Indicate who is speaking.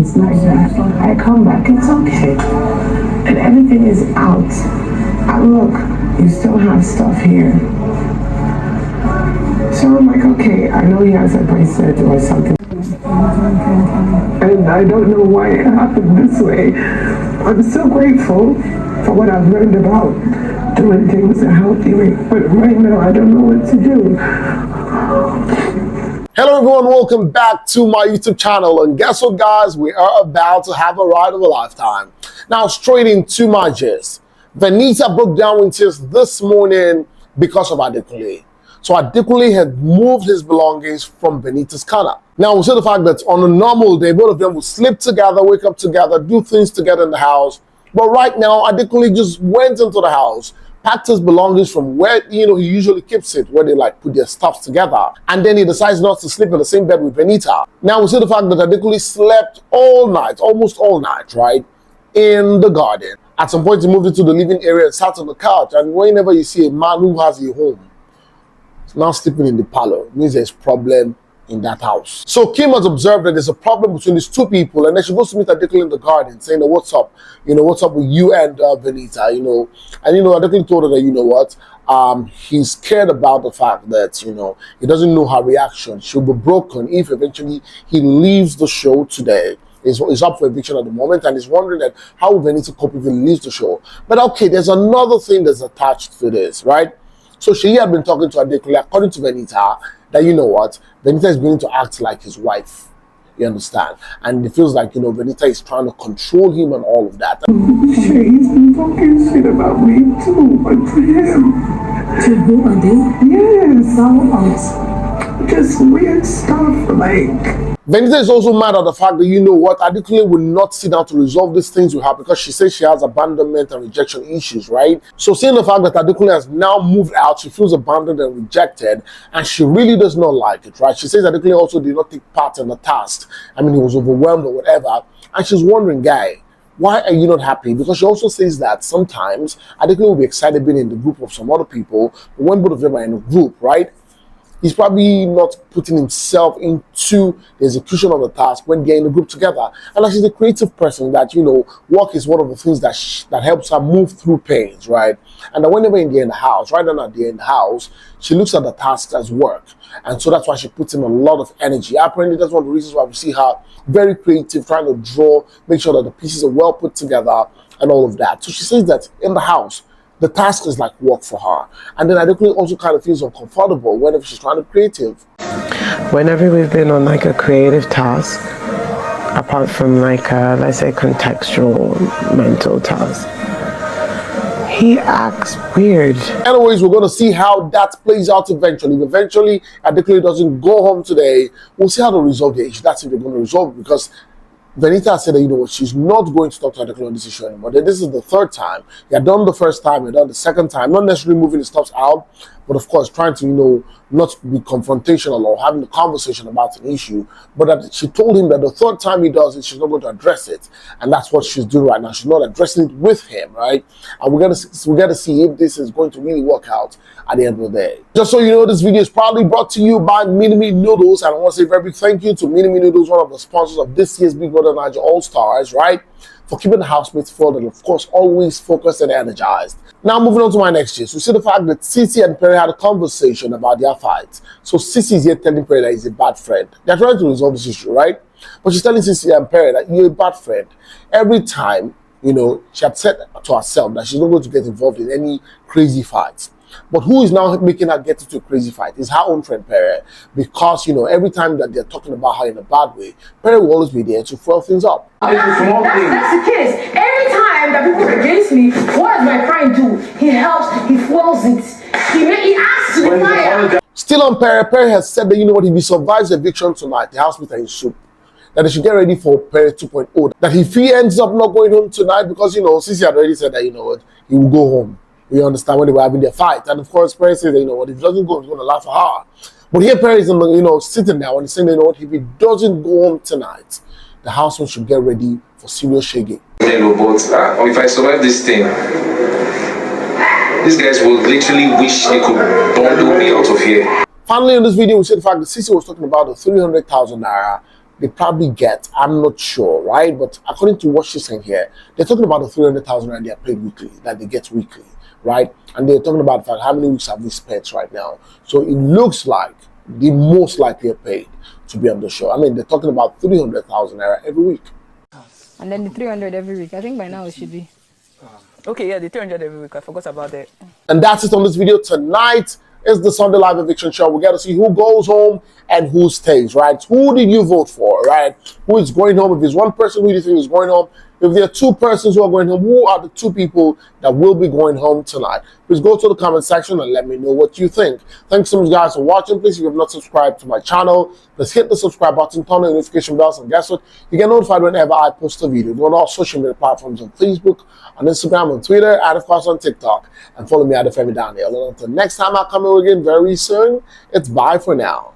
Speaker 1: Miss Naija. I come back, it's okay. And everything is out. And look, you still have stuff here. So I'm like, okay, I know he has a bracelet or something. And I don't know why it happened this way. I'm so grateful for what I've learned about doing things a healthy way. But right now, I don't know what to do.
Speaker 2: Hello everyone, welcome back to my YouTube channel, and guess what guys, we are about to have a ride of a lifetime. Now straight into my gist. Venita broke down in tears this morning because of Adekunle. So Adekunle had moved his belongings from Venita's corner. Now we see the fact that on a normal day, both of them would sleep together, wake up together, do things together in the house. But right now, Adekunle just went into the house, packed his belongings from where he usually keeps it, where they like put their stuff together, and then he decides not to sleep in the same bed with Venita. Now we see the fact that Adekunle slept all night, almost all night, right, in the garden. At some point he moved into the living area and sat on the couch, and whenever you see a man who has a home now sleeping in the parlor, it means there's a problem in that house. So Kim has observed that there's a problem between these two people, and then she goes to meet Adekunle in the garden, saying, what's up? What's up with you and Venita? And Adekunle told her that, he's scared about the fact that, he doesn't know her reaction. She'll be broken if eventually he leaves the show today. He's up for eviction at the moment, and he's wondering that how will Venita cope if he leaves the show. But okay, there's another thing that's attached to this, right? So she had been talking to Adekunle, according to Venita, that Venita is going to act like his wife. You understand? And it feels like, Venita is trying to control him and all of that.
Speaker 1: He's been talking shit about me too, but to him. To who, Ade? Yes. Just weird stuff, like.
Speaker 2: Venita is also mad at the fact that, Adekunle will not sit down to resolve these things with her because she says she has abandonment and rejection issues, right? So seeing the fact that Adekunle has now moved out, she feels abandoned and rejected, and she really does not like it, right? She says Adekunle also did not take part in the task. He was overwhelmed or whatever, and she's wondering, guy, why are you not happy? Because she also says that sometimes Adekunle will be excited being in the group of some other people, but when both of them are in a group, right? He's probably not putting himself into the execution of the task when they're in a group together. And like she's a creative person that, work is one of the things that helps her move through pains, right? And that whenever they're in the house, right now they're in the house, she looks at the tasks as work. And so that's why she puts in a lot of energy. Apparently, that's one of the reasons why we see her very creative, trying to draw, make sure that the pieces are well put together and all of that. So she says that in the house, the task is like work for her. And then Adekunle also kind of feels uncomfortable whenever she's trying to be creative.
Speaker 3: Whenever we've been on like a creative task, apart from like a, let's say, contextual mental task, he acts weird.
Speaker 2: Anyways, we're going to see how that plays out eventually. If eventually Adekunle doesn't go home today, we'll see how to resolve the issue. That's if they're going to resolve it, because Venita said that, she's not going to talk to Adekunle on this issue anymore. Then this is the third time. He had done the first time, he had done the second time, not necessarily moving the stuff out, but of course trying to, not be confrontational or having a conversation about an issue. But that she told him that the third time he does it, she's not going to address it. And that's what she's doing right now. She's not addressing it with him, right? And we got to see if this is going to really work out at the end of the day. Just so you know, this video is proudly brought to you by Mini Noodles. And I want to say a very big thank you to Mini Noodles, one of the sponsors of this year's Big Brother Naija All-Stars, right? For keeping the housemates filled and, of course, always focused and energized. Now, moving on to my next gist. We see the fact that Sisi and Perry had a conversation about their fight. So Sisi is here telling Perry that he's a bad friend. They're trying to resolve this issue, right? But she's telling Sisi and Perry that you're a bad friend. Every time, she had said to herself that she's not going to get involved in any crazy fights. But who is now making her get into a crazy fight is her own friend Perry, because every time that they're talking about her in a bad way, Perry will always be there to fuel things up.
Speaker 4: That's the case. Every time that people are against me, what does my friend do? He helps, he fuels it, he adds to the fire.
Speaker 2: Still on Perry has said that if he survives eviction tonight, the house meet in soup. That they should get ready for Perry 2.0. That if he ends up not going home tonight, because Sisi had already said that he will go home. We understand when they were having their fight. And of course, Perry says that, if he doesn't go, he's going to laugh at her. But here Perry is, sitting there and he's saying, if he doesn't go home tonight, the household should get ready for serious shaking.
Speaker 5: But if I survive this thing, these guys will literally wish they could bundle me out of here.
Speaker 2: Finally, in this video, we see the fact that Sisi was talking about the 300,000 Naira they probably get. I'm not sure, right? But according to what she's saying here, they're talking about the 300,000 and they are paid weekly, that they get weekly, right? And they're talking about how many weeks have we spent right now. So it looks like the most likely are paid to be on the show. I mean, they're talking about 300,000 Naira every week.
Speaker 6: And then the 300 every week. I think by now it should be.
Speaker 7: Okay, yeah, the 300 every week. I forgot about that.
Speaker 2: And that's it on this video. Tonight is the Sunday Live Eviction Show. We got to see who goes home and who stays, right? Who did you vote for, right? Who is going home? If there's one person who do you think is going home? If there are two persons who are going home, who are the two people that will be going home tonight? Please go to the comment section and let me know what you think. Thanks so much, guys, for watching. Please, if you have not subscribed to my channel, let's hit the subscribe button, turn on the notification bells, and guess what? You get notified whenever I post a video. Go on all social media platforms on Facebook, on Instagram, on Twitter, and of course on TikTok. And follow me at Olufemi down there. Until next time I come in again very soon, it's bye for now.